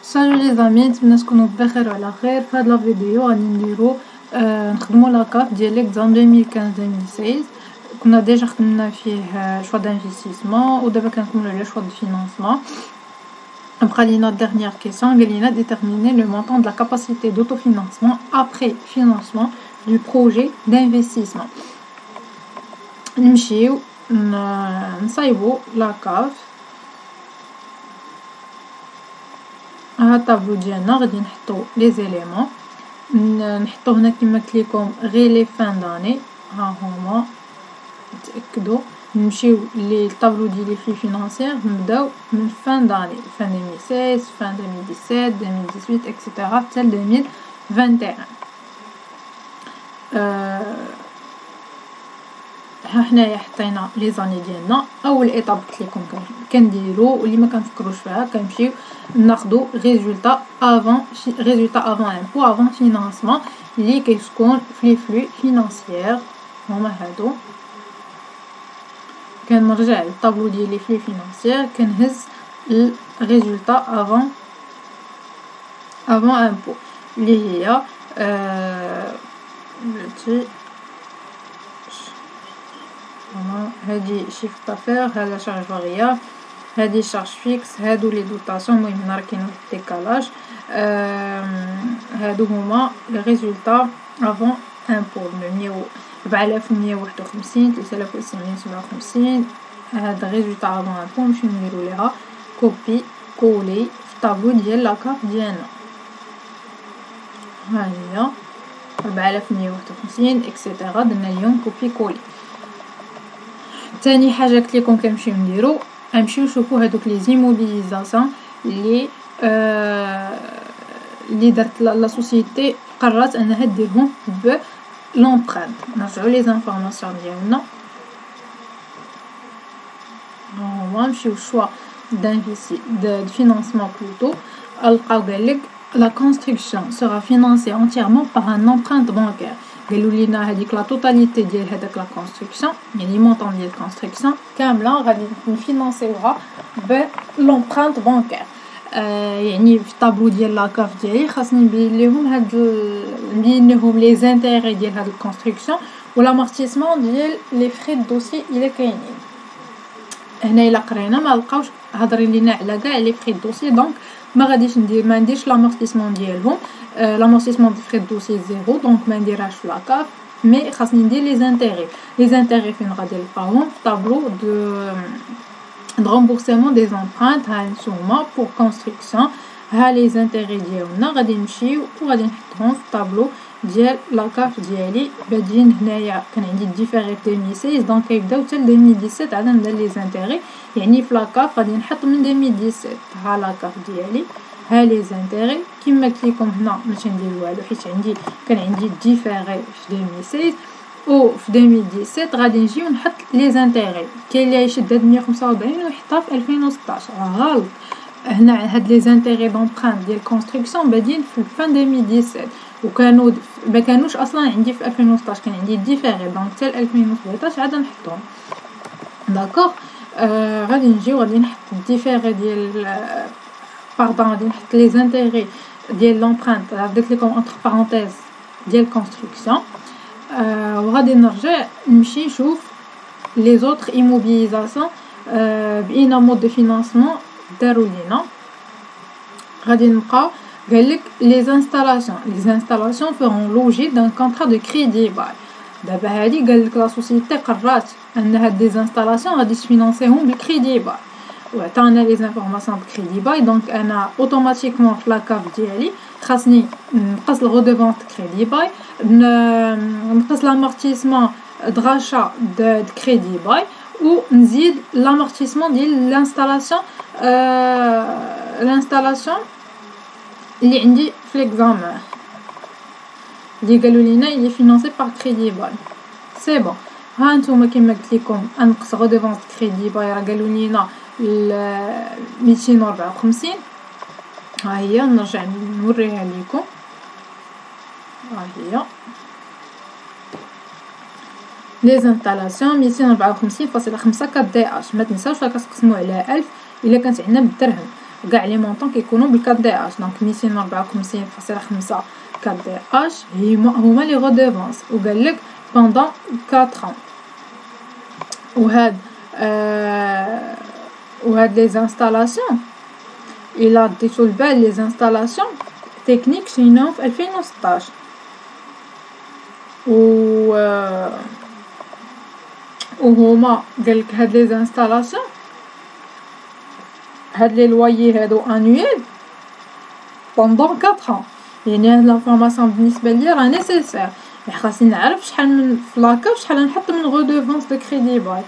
Salut les amis, نتمنى تكونوا بخير وعلى خير. في هاد لا فيديو غادي نديرو نخدمو لاكارت ديال ليكزام 2015-2016. كنا ديجا خدمنا فيه شوا دانفستيسمون ودابا كنكملو على شوا دو فينانسمون. بقى لينا dernière question قال لينا déterminer le montant de la capacité d'autofinancement après financement du projet d'investissement. نمشيو نصايبو لاكارت. ها الطابلو ديالنا غادي نحطو لي زيليمون، نحطو هنا كما قلت لكم غير لي فان داني. ها هما نتاكدوا نمشيو لي الطابلو ديال لي في فينانسيير، نبداو من فان داني، فان 2016 فان 2017 2018 اكسيتيرا حتى 2021. ها حنايا حطينا لي زاني ديالنا. اول ايطاب قلت لكم كنديرو واللي ما كنفكروش فيها كنمشيو ناخذوا ريزولطا افون امبو افون فينانسمون اللي كيكون في لي فلو فينانسيير. هما هادو. كنرجع للطابلو ديال لي فلو فينانسيير كنهز الريزولطا افون امبو اللي هي هادي شيفر دافير، هذا شارج فاريابل، هادي شارج فيكس، هادو لي دوطاسيون. المهم هنا راه كاين واحد الديكالاج. هادو هما لي ريزولطا افون امبو 4151 3957. هاد ريزولطا افون امبو نمشيو نديرو ليها كوبي كولي في الطابلو ديال لاكارت ديالنا. ها هي 4151 اكسيتيرا، درنا ليهم كوبي كولي. تاني حاجه قلت لكم كنمشيو نديرو نمشيو نشوفو هادوك لي زيموبيليزاسيون اللي دارت لا سوسيتي قررت انها ديرهم ب لومبرانت. نرجعو لي زانفورماسيون ديالنا. هما نمشيو شوا de financement plutôt. القاو قالك la construction sera financée entièrement par un empreinte bancaire. قالوا لينا هذيك لا توتاليتي ديال هذاك لا كونستركسيون، يعني مونطون ديال الكونستركسيون كامله غادي نفينانسيوها ب لومبرانت بانكير. يعني في الطابلو ديال لاكارت ديالي خاصني نبين لهم لي زانتيري ديال هاد الكونستركسيون والامورتيسمون ديال لي فري دو دوسي الا كاينين. هنا الا قرينا ما لقاوش هضرين لينا على كاع لي فري دو دوسي، دونك ما غاديش ما نديرش لامورتيسمون ديالهم. لامورتيسمون دو فري دو دوسي زيرو، دونك ما نديرهاش في لاكارت. مي خاصني ندير لي زانتيري فين غادي نلقاوهم في طابلو de remboursement des emprunts. ها نتوما pour construction. ها لي زانتيري ديالنا غادي نمشيو وغادي نحطهم في الطابلو ديال لاكارت ديالي. بادين هنايا كان عندي ديفيري 2016 دونك كيبداو حتى 2017 عاد ندير لي زانتيري. يعني في لاكارت غادي نحط من 2017. ها لاكارت ديالي، ها لي زانتيري كما قلت لكم هنا ما تندير والو حيت كان عندي ديفيري في 2016 و في 2017 غادي نجي ونحط لي زانتيري. كاين اللي يشد هاد 145 ويحطها في 2016 غلط. هنا هاد لي زانتيري دونبرانت ديال كونستركسيون بادين في فان 2017 وكانوا ما كانوش اصلا عندي في 2016، كان عندي ديفيري دونك حتى 2017 عاد نحطهم. داكوغ. غادي نجي وغادي نحط الديفيري ديال غادي نحط لي زانتيري ديال لومبرانت درت لكم انتر بارونتيز ديال كونستركسيون. وغادي نرجع نمشي نشوف لي زوتر ايموبيليزاسيون باينا مود دو فينانسمون داروا لينا. غادي نبقاو قالك لي انستالاسيون فيرون لوجي دان كونطرا دو كريدي باي. دابا هادي قالك لا سوسيتي قررت ان هاد دي انستالاسيون غادي تفينانسيهم بالكريدي باي وعطانا لي زانفورماسيون بكريدي باي. دونك انا اوتوماتيكمون في لاكارت ديالي خاصني نقص الغودوفونس كريدي باي، نقص لامورتيسمون دراشا د كريدي باي ونزيد لامورتيسمون ديال لانستالاسيون اللي عندي في ليكزامان اللي قالوا لينا اللي فينانسي بار كريدي باي. سي بون. ها نتوما كما قلت لكم انقص غودوفونس كريدي باي راه قالوا لينا 254. ها هي نرجع نوريها لكم. ها هي لي زانستالاسيون 254.5 كدي اش. ما تنساوش راه كتقسموا على 1000 الا كانت عندنا بالدرهم. كاع لي مونطون كيكونوا بالكاد دي اش. دونك 254.5 كاد دي اش هما لي غودوفونس. وقال لك بوندون 4 ans. وهاد لي انستالاسيون الا ديتو البال لي انستالاسيون تكنيك شريناهم في 2016. وهما قالك هاد لي انستالاسيون هاد لي لوايي هادو انويل بوندون 4 ans. يعني هاد لافورماسيون بالنسبه ليا راه نيسيسير. خاصني نعرف شحال من في لاكاف شحال نحط من غودوفونس دو كريدي باي.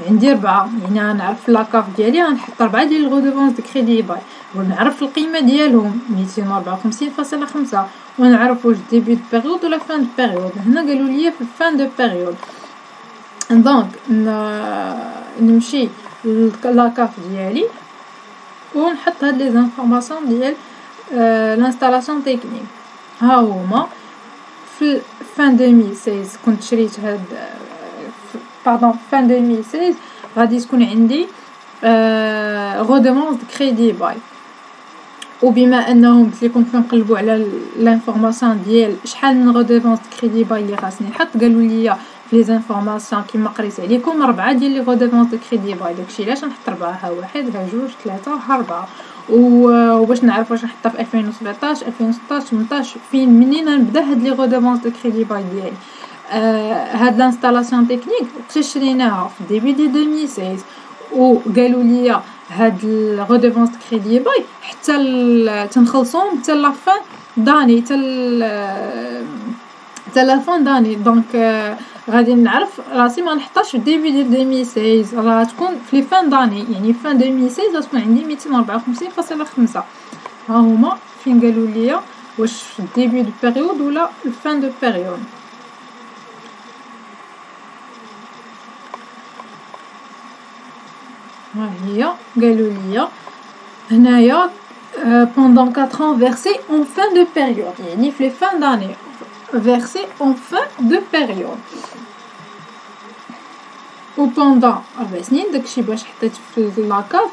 عندي 4، يعني غنعرف في لاكاف ديالي غنحط 4 ديال الغودوفونس دو كريدي باي، ونعرف القيمه ديالهم 254.5، ونعرف واش ديبي دو بيريود ولا فان دو بيريود. هنا قالوا لي في فان دو بيريود. دونك نمشي لاكاف ديالي ونحط هاد لي زانفورماسيون ديال لانستالاسيون تكنيك. ها هما في فان 2016 كنت شريت هاد باردون فان 2016 غادي تكون عندي غودومونس كريدي باي. وبما انهم قلت لكم كنقلبوا على لانفورماسيون ديال شحال من غودومونس كريدي باي اللي خاصني نحط، قالوا لي في لي زانفورماسيون كيما قريت عليكم 4 ديال لي غودومونس كريدي باي. داكشي علاش نحط 4، ها 1 ها 2 3 ها 4. وباش نعرف واش نحطها في 2017 2016 18 منين نبدا هاد لي غودومونس دو كريدي باي ديالي. هاد لانستالاسيون تكنيك وقتاش شريناها في ديبي دي 2016، وقالوا لي هاد الغودوفونس كريدي باي حتى تنخلصوهم حتى لا فان داني حتى لا فان داني. دونك غادي نعرف راسي ما نحطاش في ديبي ديال 2016، راه تكون في فان داني، يعني فان 2016 غتكون عندي 254.5. ها هما فين قالوا لي واش في الديبي دو بيريود ولا الفان دو بيريود. ها هي قالوا لي هنايا pendant 4 ans versé en fin de période، يعني في fin d'année versé en fin de période. و pendant 4 سنين داكشي باش حطيت في لاكاف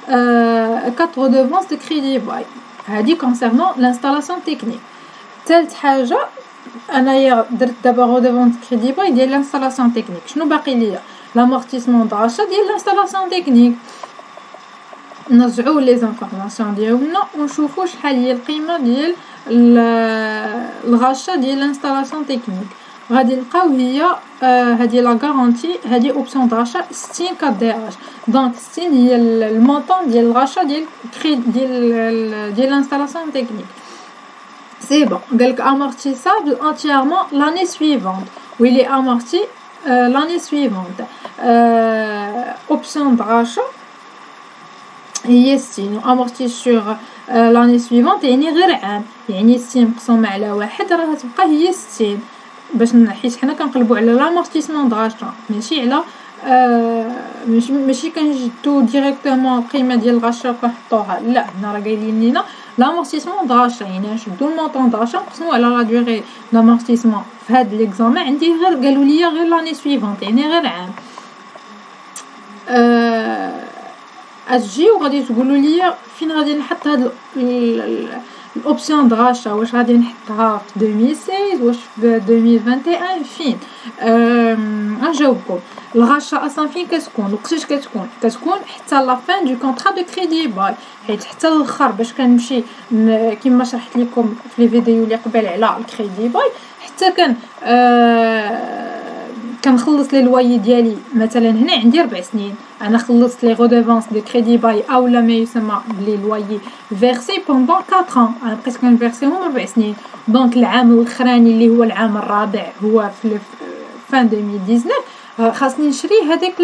4 redevances de crédit bail. هادي concernant l'installation technique. ثالث حاجه انايا درت دابا غودوفونس كريدي باي ديال لانستالاسيون تكنيك. شنو باقي ليا؟ لامورتيسمون داشا ديال لانستالاسيون تكنيك. نرجعوا لي زانفورماسيون ديالنا ونشوفوا شحال هي القيمه ديال الغاشا ديال لانستالاسيون تكنيك. غادي نلقاو هي هذه لا غارونتي، هذه اوبسيون داشا 60 كاد دي اش. دونك 60 هي المونطون ديال الغاشا ديال ديال لانستالاسيون تكنيك. C'est bon. قالك amortissable entièrement l'année suivante. Oui, il est amorti l'année suivante. Option d'achat هي 60 amorti sur l'année suivante، يعني غير عام، يعني 60 مقسومة على 1 راه تبقى هي 60. باش حيت حنا كنقلبوا على لامورتيسمون داشا ماشي على ماشي كنجدو ديريكتومون القيمه ديال الغاشا وكنحطوها، لا هنا راه قايلين لينا لامورتيسمون داشا، يعني نشدو المونطون داشا نقسمو على لا دوري لامورتيسمون. في هاد ليكزامان عندي غير قالوا لي غير لاني سويفونت، يعني غير عام. اجي وغادي تقولوا لي فين غادي نحط هاد الاوبسيون دغاشا، واش غادي نحطها في 2016 واش في 2021 فين؟ نجاوبكم. الغاشا اصلا فين كتكون وقتاش كتكون حتى لا فين دو كونطرا دو كريدي باي، حيت حتى الاخر باش كنمشي كما شرحت لكم في لي فيديو اللي قبل على الكريدي باي، حتى كنخلص لي لوايي ديالي. مثلا هنا عندي 4 سنين، انا خلصت لي غودوفونس دو كريدي باي او لا ما يسمى بلي لوايي فيرسي بوندون 4 ans. انا بقيت كنفيرسيهم 4 سنين. دونك العام الاخراني اللي هو العام الرابع هو في فان 2019 خاصني نشري هذيك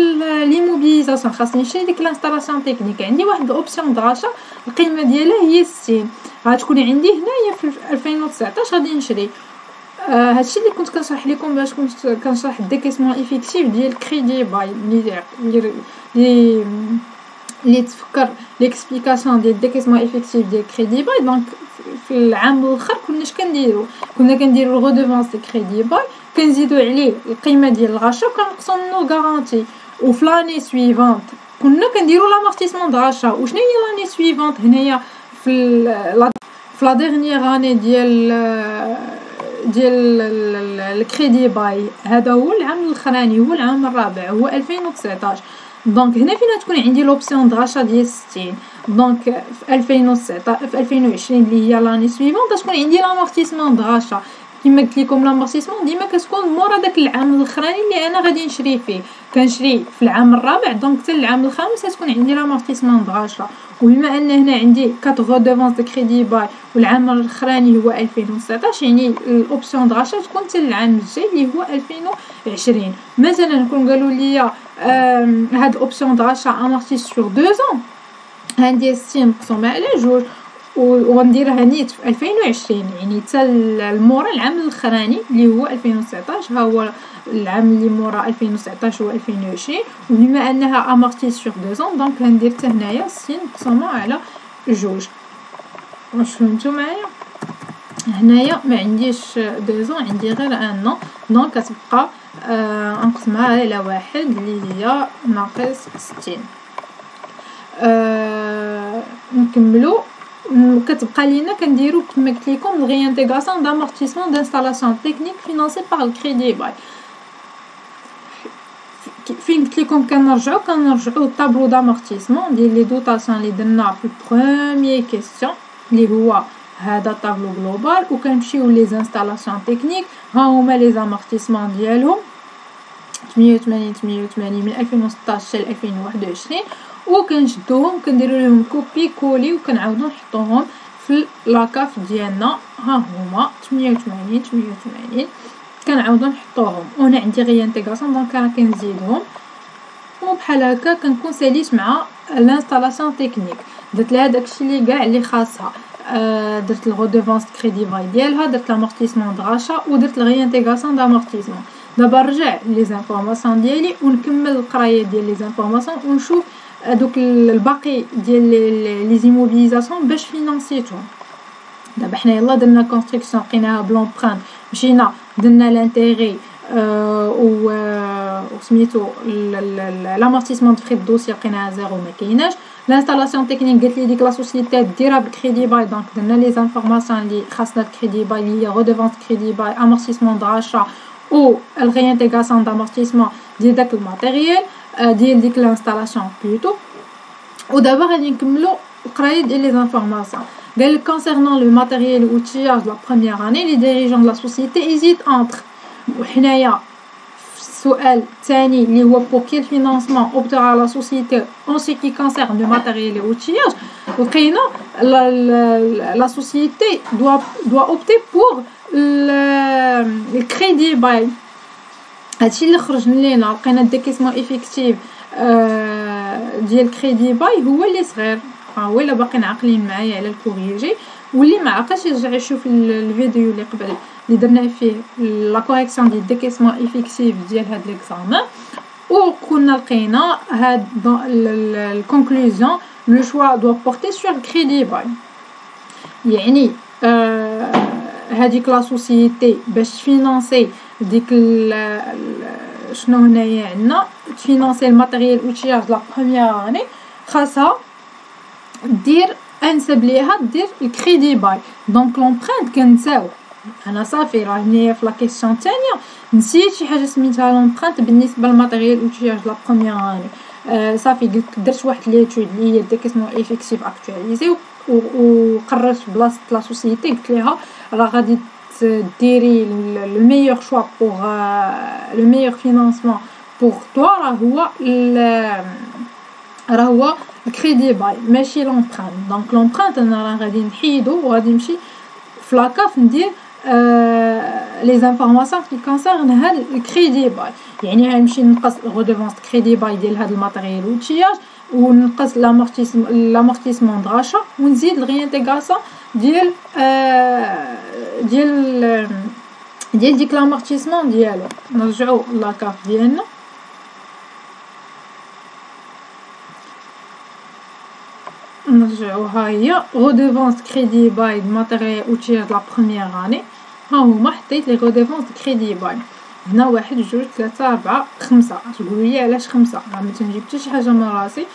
ليموبيليزاسيون، خاصني نشري ديك لانستالاسيون تكنيك. عندي واحد الاوبسيون دغاشا القيمه ديالها هي 60، غتكون عندي هنايا في 2019 غادي نشري. هادشي اللي كنت كنشرح لكم باش كنت كنشرح الديكيسمون ايفيكتيف ديال كريدي باي اللي تفكر ليكسبليكاسيون ديال الديكيسمون ايفيكتيف ديال كريدي باي. دونك في العام الاخر كنا كنديروا الغودوفونس ديال كريدي باي، كنزيدوا عليه القيمه ديال الغاشا وكنقصوا منه الغارانتي. وفي لاني سويفونت كنا كنديرو لامورتيسمون داشا. وشنو هي لاني سويفونت هنايا في لا ديرنيير اني ديال الكريدي باي، هذا هو العام الاخراني، هو العام الرابع، هو 2019. دونك هنا فين تكون عندي لوبسيون داشا ديال 60. دونك في 2019 في 2020 اللي هي لاني سويفونت تكون عندي لامورتيسمون داشا. كما قلت لكم لامورتيسمون ديما كتكون مورا داك العام الاخراني اللي انا غادي نشري فيه. كنشري في العام الرابع، دونك حتى العام الخامس تكون عندي لامورتيسمون داشا. وبما ان هنا عندي 4 رودوفونس دو كريدي باي والعام الاخراني هو 2019، يعني الاوبسيون داشا تكون حتى العام الجاي اللي هو 2020. مثلا كون قالوا لي هاد الاوبسيون داشا امورتيس سور 2 ans، غندير 60 مقسومه على 2 وغنديرها نيت في 2020، يعني حتى المورا العام الاخراني اللي هو 2019. ها هو العام اللي مورا 2019 هو 2020. وبما انها امورتي سور 2 ans، دونك غندير حتى هنايا 60 مقسومه على 2. واش فهمتوا معايا؟ هنايا ما عنديش 2 ans، عندي غير 1 an، دونك كتبقى نقسمها على 1 اللي هي ناقص 60. نكملوا. كتبقى لينا كنديرو كما قلت لكم الريانتيغاسيون دامورتيسمون دانستالاسيون تكنيك فينانسي باغ الكريدي باي. فين قلت لكم كنرجعوا للطابلو دامورتيسمون ديال لي دوطاسيون اللي درنا في البروميير كيسيون اللي هو هذا الطابلو جلوبال، وكنمشيو لي زانستالاسيون تكنيك. ها هما لي زامورتيسمون ديالهم 88 من 2016 حتى 2021، وكنشدوهم كنديروا لهم كوبي كولي وكنعاودو نحطوهم في لاكاف ديالنا. ها هما 88 كنعاودو نحطوهم. وهنا عندي ريانتيغاسيون، دونك راه كنزيدهم. وبحال هكا كنكون ساليت مع لانستالاسيون تكنيك، درت لها داكشي اللي كاع اللي خاصها. درت الغودوفونس كريدي باي ديالها، درت لامورتيسمون دغاشا، ودرت الريانتيغاسيون دامورتيسمون. دابا نرجع لي زانفورماسيون ديالي ونكمل القرايه ديال لي زانفورماسيون ونشوف دوك الباقي ديال لي زيموبيليزاسيون باش فينانسيتهم. دابا حنا يلا درنا كونستركسيون لقيناها بلونبران، مشينا درنا لانتيغي وسميتو لامورتيسمون دو فري دوسي لقيناها زيرو ما كايناش. لانستالاسيون تكنيك قالت لي ديك لا سوسيتي ديرها بكريدي باي، دونك درنا لي زانفورماسيون اللي خاصنا الكريدي باي اللي هي رودوفونس كريدي باي، امورتيسمون دغاشا، و الريانتيغاسيون دامورتيسمون ديال داك الماتيريال ديال ديك لانستالاسيون بلوتو. ودابا غادي نكملوا القرايه ديال لي زانفورماسيون. قال لك كونسيرنون لو ماتيريال اوتياج لا بروميير اني لي ديريجون لا سوسيتي يزيد انتر. وحنايا السؤال الثاني اللي هو بور كيل فينانسمون اوبتيرا لا سوسيتي اون سي كي كونسيرن لو ماتيريال اوتياج، لقينا لا سوسيتي دوا اوبتي بور الكريدي باي. هادشي اللي خرج لينا، لقينا الديكيسمون افيكتيف ديال كريدي باي هو اللي صغير. ها هو الا باقيين عاقلين معايا على الكوريجي، واللي ما عقلش يرجع يشوف الفيديو اللي قبل اللي درنا فيه لا كوريكسيون ديال الديكيسمون افيكتيف ديال هاد ليكزامان. وكنا لقينا هاد الكونكلوزيون لو شوا دو بورتي سور كريدي باي، يعني هذيك لا سوسيتي باش تفينانسي ديك شنو هنايا عندنا تفينانسي الماتيريال اوتياج لا بروميير اني، خاصها دير انسب ليها دير الكريدي باي. دونك لومبرانت كنساو انا صافي راه هنايا في لا كيسيون الثانيه نسيت شي حاجه سميتها لومبرانت بالنسبه للماتيريال اوتياج لا بروميير اني. صافي قلت درت واحد ليتود اللي هي ديكيسمون افيكتيف اكطواليزي، وقررت بلاصه لا سوسيتي قلت ليها راه غادي ديري لو ميور شوا بور لو ميور فينانسمون بور توا راه هو الكريدي باي ماشي لومبرانت. دونك لومبرانت انا راه غادي نحيدو وغادي نمشي في لاكاف ندير لي زانفورماسيون كي كونسيرن هاد الكريدي باي، يعني غنمشي نقص الغودوفونس كريدي باي ديال هاد الماتيريال اوتياج، ونقص لامورتيسمون دغاشا، ونزيد الريانتيغاسيون ديال ديك لامورتيسمون ديالو. نرجعو لاكاف ديالنا، نرجعو ها هي رودوفونس كريدي باي ماتيريال اوتياج لا بروميير اني. ها هما حطيت لي رودوفونس كريدي باي. هنا 1 2 3 4 5. تقولوا لي علاش 5؟ راه ما تنجيب حتى شي حاجه من راسي.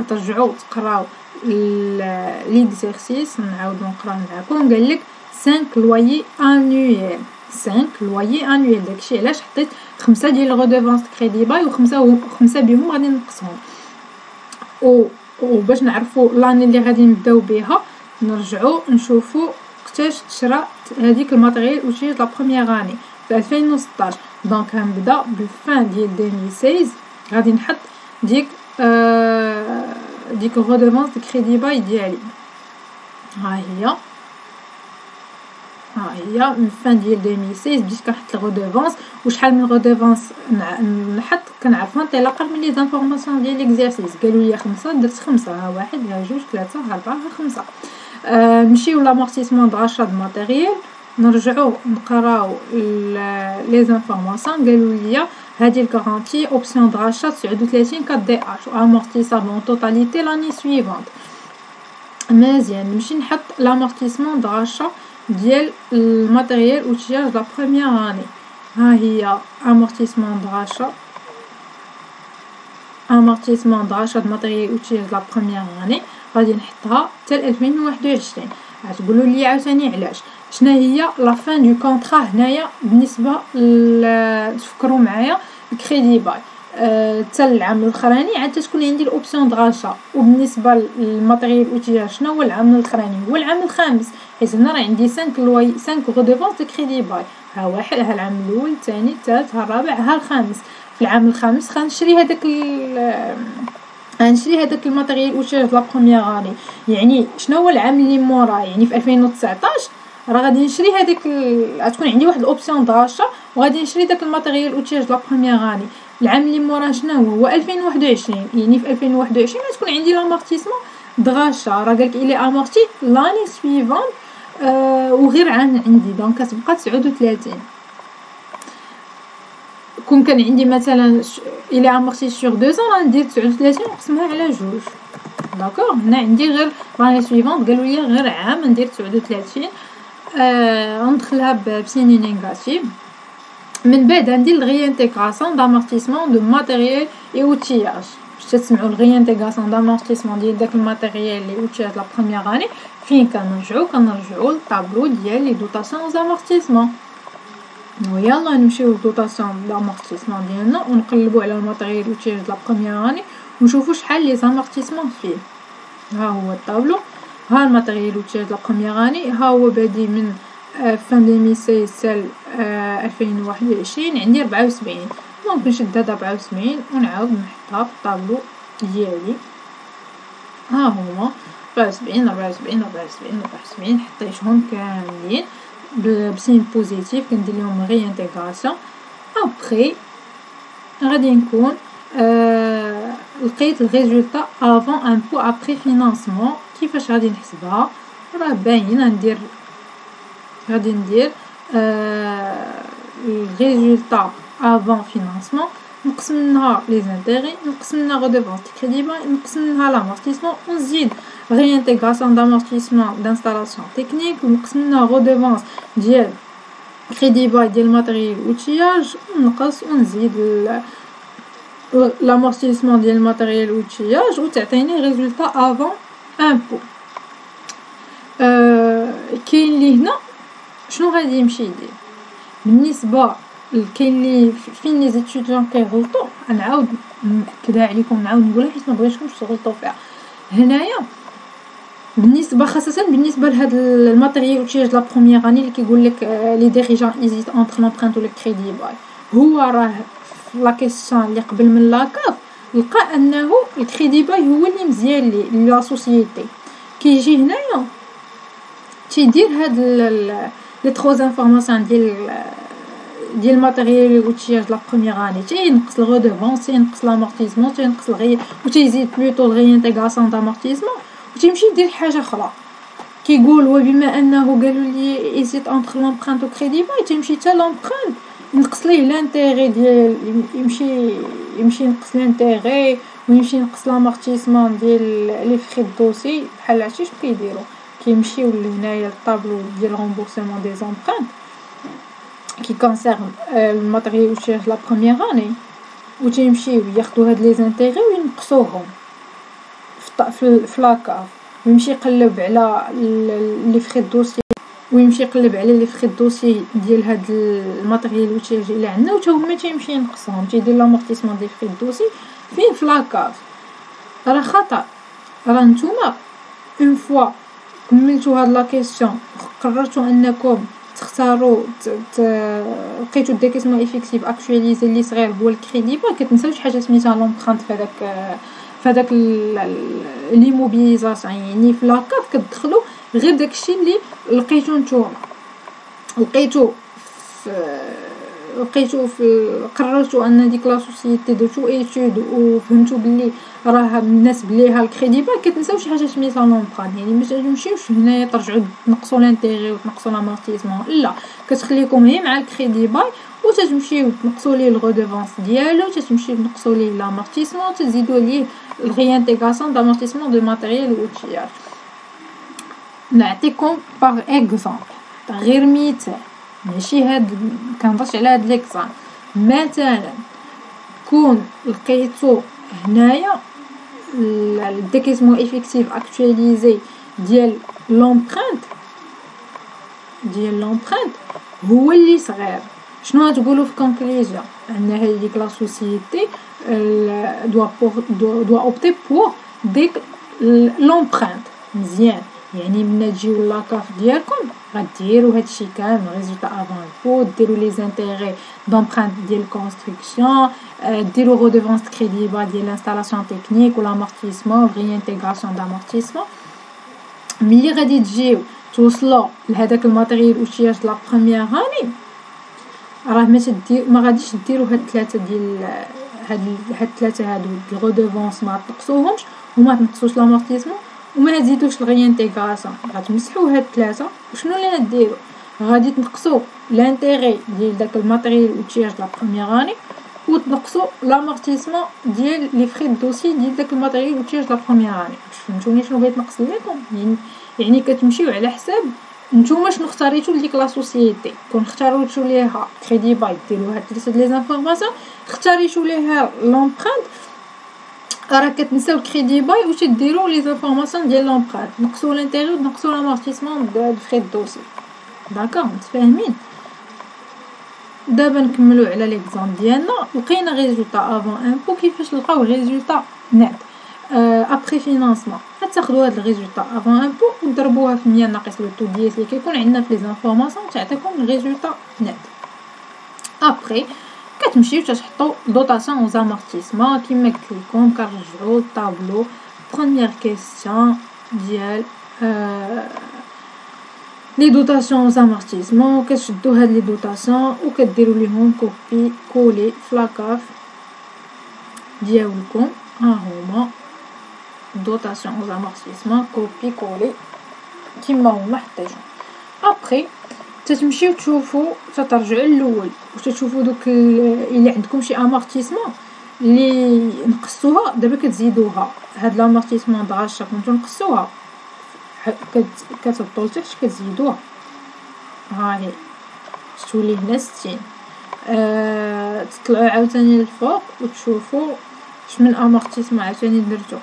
ترجعوا تقراو ليكزارسيس، نعاودو نقرا معكم. قال لك 5 لويي انويل، 5 لويي انويل. داكشي علاش حطيت 5 ديال الغودوفونس كريدي باي و5 بهم غادي نقسمهم. وباش نعرفوا لاني اللي غادي نبداو بها نرجعوا نشوفوا وقتاش تشرى هذيك الماتيريال اوتيج لا بروميير اني في 2016. دونك غنبدا بالفان ديال 2016. غادي نحط ديك الغودوفونس دو كريدي باي ديالي. ها هي من فان ديال 2016 بديت كنحط الغودوفونس. وشحال من غودوفونس نحط كنعرفها انطلاقا من لي زانفورماسيون ديال ليكزارسيس. قالوا لي 5 درت 5. ها 1 ها 2 3 ها 4 ها 5. نمشيو لامورتيسمون دغاشا د ماتيريال، نرجعوا نقراو لي زانفورماسيون. قالوا لي هذه الكارونتي اوبسيون دغاشا 39 4 دي اش وامورتيسابل اون توتاليتي لاني سويفونت. مزيان نمشي نحط لامورتيسمون دغاشا ديال الماتيريال اوتياج لا بروميير اني. ها هي امورتيسمون دغاشا، امورتيسمون دغاشا د ماتيريال اوتياج لا بروميير اني غادي نحطها حتى 2021. غتقولوا لي عاوتاني علاش؟ شنو هي لا فان دو كونطرا هنايا بالنسبه تفكروا معايا الكريدي باي حتى العام الاخراني عاد تكون عندي الاوبسيون دغاشا. وبالنسبه للماتيريال اوتياج شنو هو العام الاخراني؟ هو العام الخامس، حيت هنا راه عندي 5 لوي 5 غودوفونس دو كريدي باي. ها واحد، ها العام الاول، الثاني، الثالث، ها الرابع، ها الخامس. في العام الخامس غنشري هذاك الماتيريال اوتياج لا بروميير اني. يعني شنو هو العام اللي موراه؟ يعني في 2019 راه غادي نشري هذيك غتكون عندي واحد الاوبسيون دغاشا وغادي نشري داك الماتيريال اوتياج لا بروميير اني. العام اللي موراه شنو هو 2021. يعني في 2021 غتكون عندي لامورتيسمون دغاشا. راه قالك الي امورتي لاني سويفون وغير عام عندي، دونك كتبقى 39. كون كان عندي مثلا الى امورتي سور 2 ans غندير 39 نقسمها على 2. داكوغ. هنا عندي غير لاني سويفونت قالوا لي غير عام ندير 39. ندخلها بسيني نيجاتيف. من بعد عندي الغيانتيغراسيون دامورتيسمون دو ماتيريال اي اوتياج. باش تسمعوا الغيانتيغراسيون دامورتيسمون ديال داك الماتيريال لي اوتياج لا بروميير اني فين كنرجعوا للطابلو ديال لي دوطاسيون زامورتيسمون. ويلا نمشيو للدوطاسيون دامورتيسمون ديالنا ونقلبوا على الماتيريال اوتياج لا بروميير اني ونشوفوا شحال لي زامورتيسمون فيه. ها هو الطابلو، ها الماتيريال اوتياج لا بروميير اني، ها هو بادي من فان 2016 حتى 2021 عندي 74. دونك نشد هاد 74 ونعاود نحطها في الطابلو ديالي. ها هما 74 74 74 74 حطيتهم كاملين بسين بوزيتيف. كندير لهم ريانتيغراسيون. ابري غادي نكون لقيت الريزولطا افون امبو ابري فينانسمون. كيفاش غادي نحسبها؟ راه باين. غادي ندير الريزولطا افون فينانسمون نقسم منها لي زانتيغي، نقسم منها غودوفونس كريدي باي، نقسم منها لامورتيسمون، ونزيد ريانتيغراسيون دامورتيسمون دانستالاسيون تكنيك، ونقسم منها غودوفونس ديال كريدي باي ديال الماتيريال اوتياج، ونقص ونزيد لامورتيسمون ديال الماتيريال اوتياج وتعطيني ريزولطا افون امبو. كاين لي هنا شنو غادي يمشي يدير بالنسبه كاين لي فين لي زيتيديون كيغلطوا. نعاود ناكدها عليكم، نعاود نقولها حيت ما بغيتكمش تغلطوا فيها. هنايا بالنسبه خاصه بالنسبه لهاد الماتيريال اوتياج لا بروميير اني اللي كيقول لك لي ديريجون ايزيت انتر لامبرانت و لو كريدي باي، هو راه لا كيسيون اللي قبل من لاكاف لقى انه الكريدي باي هو اللي مزيان لي لا سوسيتي. كيجي هنايا تيدير هاد لي ترو انفورماسيون ديال الماتيريال اوتياج لا بروميير اني، تينقص الغودوفونس، تينقص لامورتيسمون، تينقص وتيزيد بلوتو الغيانتيغراسيون دامورتيسمون، وتيمشي يدير حاجه اخرى. كيقول وبما انه قالوا لي ايزيت انتر لامبرانت و كريدي باي، تيمشي حتى لامبرانت ينقص ليه لانتيغي ديال يمشي ينقص لانتيغي ويمشي ينقص لامورتيسمون ديال لي فري دوسي. بحال هادشي شنو كيديروا؟ كيمشيو لهنايا للطابلو ديال رومبورسمون دي زامبرانت كي كونسيرن الماتريال اوتياج لا بروميير اني وتيمشيو ياخدو هاد لي زانتيغي وينقصوهم في لاكاف، ويمشي يقلب على لي فري دوسي لي فري دوسي ديال هاد الماتريال اوتياج اللي عندنا، وتا هما تيمشي ينقصهم، تيدير لامورتيسمون دي فري دوسي فين في لاكاف. راه خطا، راه نتوما اون فوا كملتو هاد لا كيسيون قررتو انكم تختاروا لقيتو الديكيسمون افيكتيف اكطواليزي اللي صغير هو الكريدي با، كتنساوش حاجه سميتها لومبرانت فهداك ليموبيليزاسيون. يعني في لاكاف كتدخلوا غير داكشي اللي لقيتو نتوما، لقيتو قررتوا ان ديك لا سوسيتي درتو ايتود وفهمتوا باللي راه مناسب ليها الكريدي با، كتنساوش حاجه سميتها لومبرانت. يعني ما تمشيوش هنايا ترجعوا تنقصوا لانتيغي وتنقصوا لامورتيسمون، لا كتخليكم هي مع الكريدي باي وتتمشيو تنقصوا ليه الغودوفونس ديالو، تتمشيو تنقصوا ليه لامورتيسمون، تزيدوا ليه الريانتيغاسيون دامورتيسمون دو ماتيريال اوتياج. نعطيكم باغ اكزامبل غير مثال، ماشي هاد كنهضرش على هاد ليكزام. مثلا كون لقيتو هنايا الديكيسمون افيكتيف اكطواليزي ديال لومبرانت هو اللي صغير، شنو غتقولوا في كونكلوزيون؟ ان هذيك لا سوسيتي دوا اوبتي بور ديك لومبرانت. مزيان، يعني ملي تجيو لاكاف ديالكم غديروا هادشي كامل ريزولطا افون الفو، ديروا لي زانتيغي دومبرانت ديال الكونستركسيون، ديروا غودوفونس كريدي با ديال لانستالاسيون تكنيك ولا امورتيسمون ريانتيغاسيون دامورتيسمون. ملي غادي تجيو توصلوا لهداك الماتيريال اوتياج لا بروميير اني، راه ما غاديش ديروا هاد ثلاثه ديال هاد ثلاثه هادو الغودوفونس، ما تنقصوهمش وما تنقصوش لامورتيسمون وما تزيدوش الغيانتيغاسيون، غتمسحوا هاد ثلاثه. وشنو اللي غديروا؟ غادي تنقصوا لانتيغي ديال داك الماتيريال اوتياج لا بروميير اني وتنقصوا لامورتيسمون ديال لي فري دوسي ديال داك الماتيريال اوتياج لا بروميير اني. فهمتوني شنو بغيت نقص لكم؟ يعني كتمشيو على حساب نتوما شنو اختاريتو لديك لا سوسيتي. كون اختاريتو ليها كريدي باي ديروا هاد ثلاثه لي زانفورماسيون، اختاريتو ليها لومبرانت راه كتنساو الكريدي باي وتديروا لي زانفورماسيون ديال لومبرانت، نقصوا لانتيغي ونقصوا لامورتيسمون دو فري دوسي. داكوغ متفاهمين؟ دابا نكملوا على ليكزام ديالنا. لقينا ريزولطا افون امبو، كيفاش نلقاو ريزولطا نت ابري فينانسمون؟ غتاخدوا هاد الريزولطا افون امبو وضربوها في 100 ناقص لو تو ديال اللي كيكون عندنا في لي زانفورماسيون تعطيكم الريزولطا نت. ابري كتمشيو تحطوا دوطاسيون او زامورتيسمون كيما قلت لكم. كنرجعوا الطابلو بروميير كيسيون ديال لي دوطاسيون او زامورتيسمون، كتشدوا هاد لي دوطاسيون وكديروا ليهم كوبي كولي في لاكاف ديالكم. ها هما دوطاسيون او زامورتيسمون كوبي كولي كيما هما حطيتهم. ابري تتمشيو تشوفوا، تترجعوا للاول وتشوفوا دوك اللي عندكم شي امورتيسمون اللي نقصوها دابا كتزيدوها. هاد لامورتيسمون دغاشا كنتو نقصوها كتهبطوا لتحت كتزيدوها. ها هي تولي هنا 60. تطلعوا عاوتاني للفوق وتشوفوا شمن امورتيسمون عاوتاني درتو.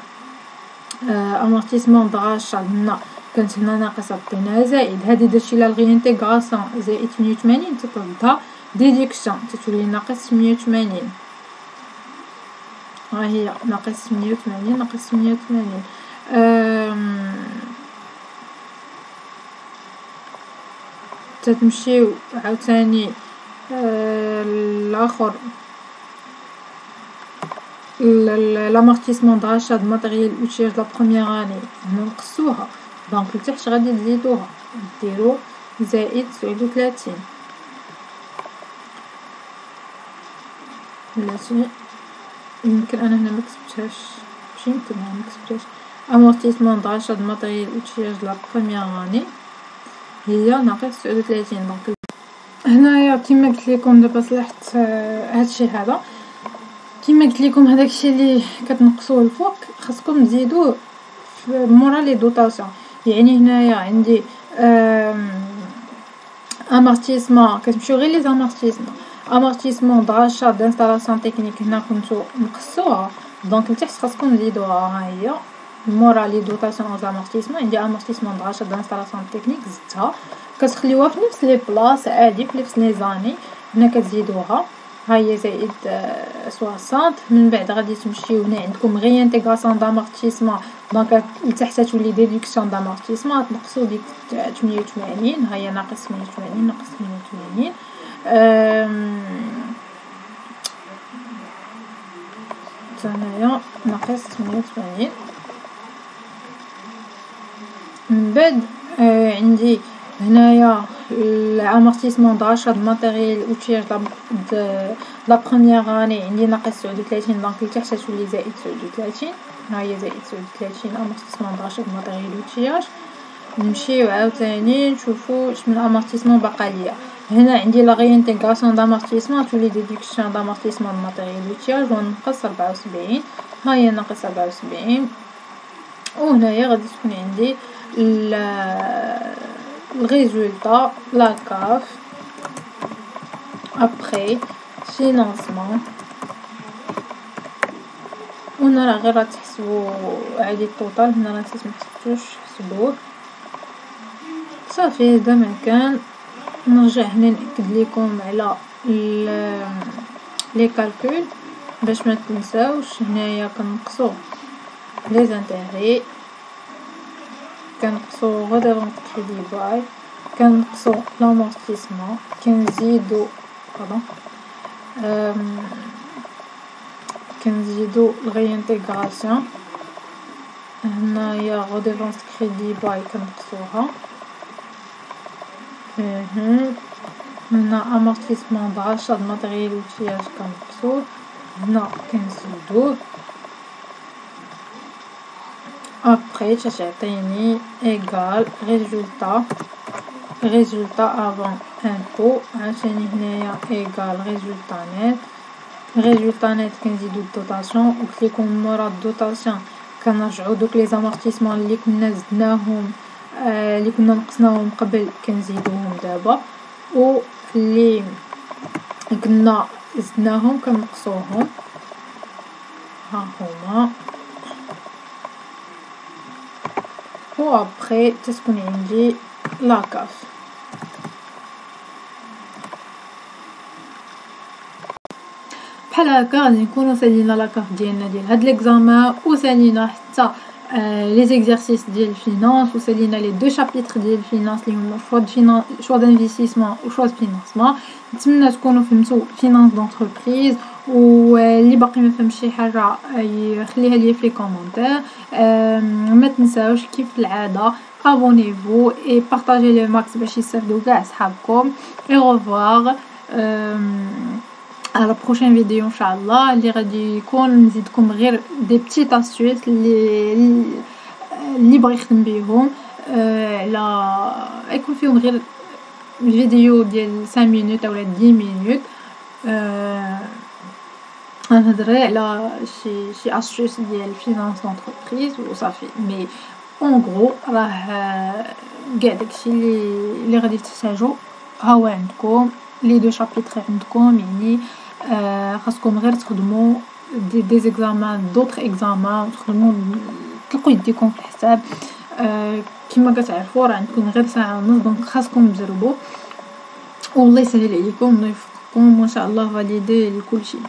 امورتيسمون دغاشا هنا كانت هنا ناقصه عطيناها زائد، هادي درتي لها الغيانتيغاسيون زائد 88 تطردها ديديكسيون تتولي ناقص 180. ها هي ناقص 180 ناقص 180. تتمشيو عاوتاني الاخر لامورتيسمون دغاشا د ماتيريال اوتياج لا بروميير اني نقصوها، دونك لتحت غادي تزيدوها ديروا زائد 39. بلاتي يمكن انا هنا ما كتبتهاش، ماشي يمكن انا ما كتبتهاش. امورتيسمون دغاشا د ماتيريال اوتياج لا بروميير اني هي ناقص 39. دونك هنايا كيما قلت لكم دابا صلحت هادشي هذا. كيما قلت لكم هذاك الشيء اللي كتنقصوه الفوق خاصكم تزيدوه مورا لي دوطاسيون. يعني هنايا عندي امارتيسمون كتمشيو غير لي زامارتيسمون. امارتيسمون دغاشا دانستالاسيون تكنيك هنا كنتو نقصوها دونك لتحت خاصكم تزيدوها. ها هي مورا لي دوطاسيون زامارتيسمون عندي امارتيسمون دغاشا دانستالاسيون تكنيك زدتها كتخليوها في نفس لي بلاص عادي في نفس لي زاني. هنا كتزيدوها ها هي زائد 60. من بعد غادي تمشيو هنا عندكم غي انتيغاسيون دامارتيسمون دونك لتحت تولي ديدكسيون دامارتيسمون تنقصوا ديك 88. ها هي ناقص 88 ناقص 88 هنايا ناقص 88. من بعد عندي هنايا الامورتيسمون داشا د الماتيريال اوتياج لا بروميير اني عندي ناقص 39 دونك لتحت تولي زائد 39. ها هي زائد 39 امورتيسمون داشا د الماتيريال اوتياج. نمشيو عاوتاني نشوفو اش من امورتيسمون باقا ليا. هنا عندي لا غي انتيغاسيون دامورتيسمون تولي ديدكسيون دامورتيسمون د الماتيريال اوتياج ونقص 74. ها هي ناقص 74. وهنايا غادي تكون عندي الريزولتا لا كاف ابري فينانسمون. هنا راه غير تحسبوا عادي التوتال. هنا راه نسيت محسبتوش حسبوه صافي. هذا ما كان. نرجع هنا ناكد لكم على لي كالكول باش ما تنساوش. هنايا كنقصوا لي زانتيغي كنقصوا غوديفون كريدي باي كنقصوا لامورتيسمون كنزيدو كنزيدو الغي انتيغراسيون. هنايا غوديفون كريدي باي كنقصوها. هنا امورتيسمون دغاشا د ماتيريال اوتياج كنقصوه. هنا كنزيدوه ابري تعطيني ايغال ريزولتا افون امبو. عاوتاني هنايا ايغال ريزولتا نيت كنزيدو الدوطاسيون. وقلت لكم مورا الدوطاسيون كنرجعو دوك لي زامورتيسمون اللي كنا زدناهم اللي كنا نقصناهم قبل كنزيدوهم دابا واللي كنا زدناهم كنقصوهم. ها هما و ابري تتكون عندي لاكاف. بحال هكا غادي نكونو سالينا لاكاف ديالنا ديال هاد ليكزامان وسالينا حتى لي زيكزارسيس ديال الفينانس وسالينا لي دو شابيتر ديال الفينانس اللي هما شوا دانفيستيسمون و شوا فينانسمون. نتمنى تكونوا فهمتوا فينانس دونتربريز واللي باقي ما فهمش شي حاجه يخليها لي في لي كومونتير. ما تنساوش كيف العاده abonnez-vous et partagez le max باش يستافدوا كاع صحابكم. et revoir à la prochaine vidéo ان شاء الله اللي غادي يكون نزيدكم غير دي بتيت اسيوس اللي بغي يخدم بيهم على يكون فيهم غير فيديو ديال 5 مينوت اولا 10 مينوت. غنهضر على شي اسيوس ديال فينانس دونتربريز وصافي. مي اون غرو راه كاع داكشي اللي غادي تحتاجو ها هو عندكم. لي دو شابيتر عندكم يعني خاصكم غير تخدموا دي زيكزامان دوطر اكزامان تخدموا تلقوا يديكم في الحساب. كما كتعرفوا راه عندكم غير ساعه ونص دونك خاصكم تجربوا والله يسهل عليكم ويوفقكم وان شاء الله فاليدي لكل شيء.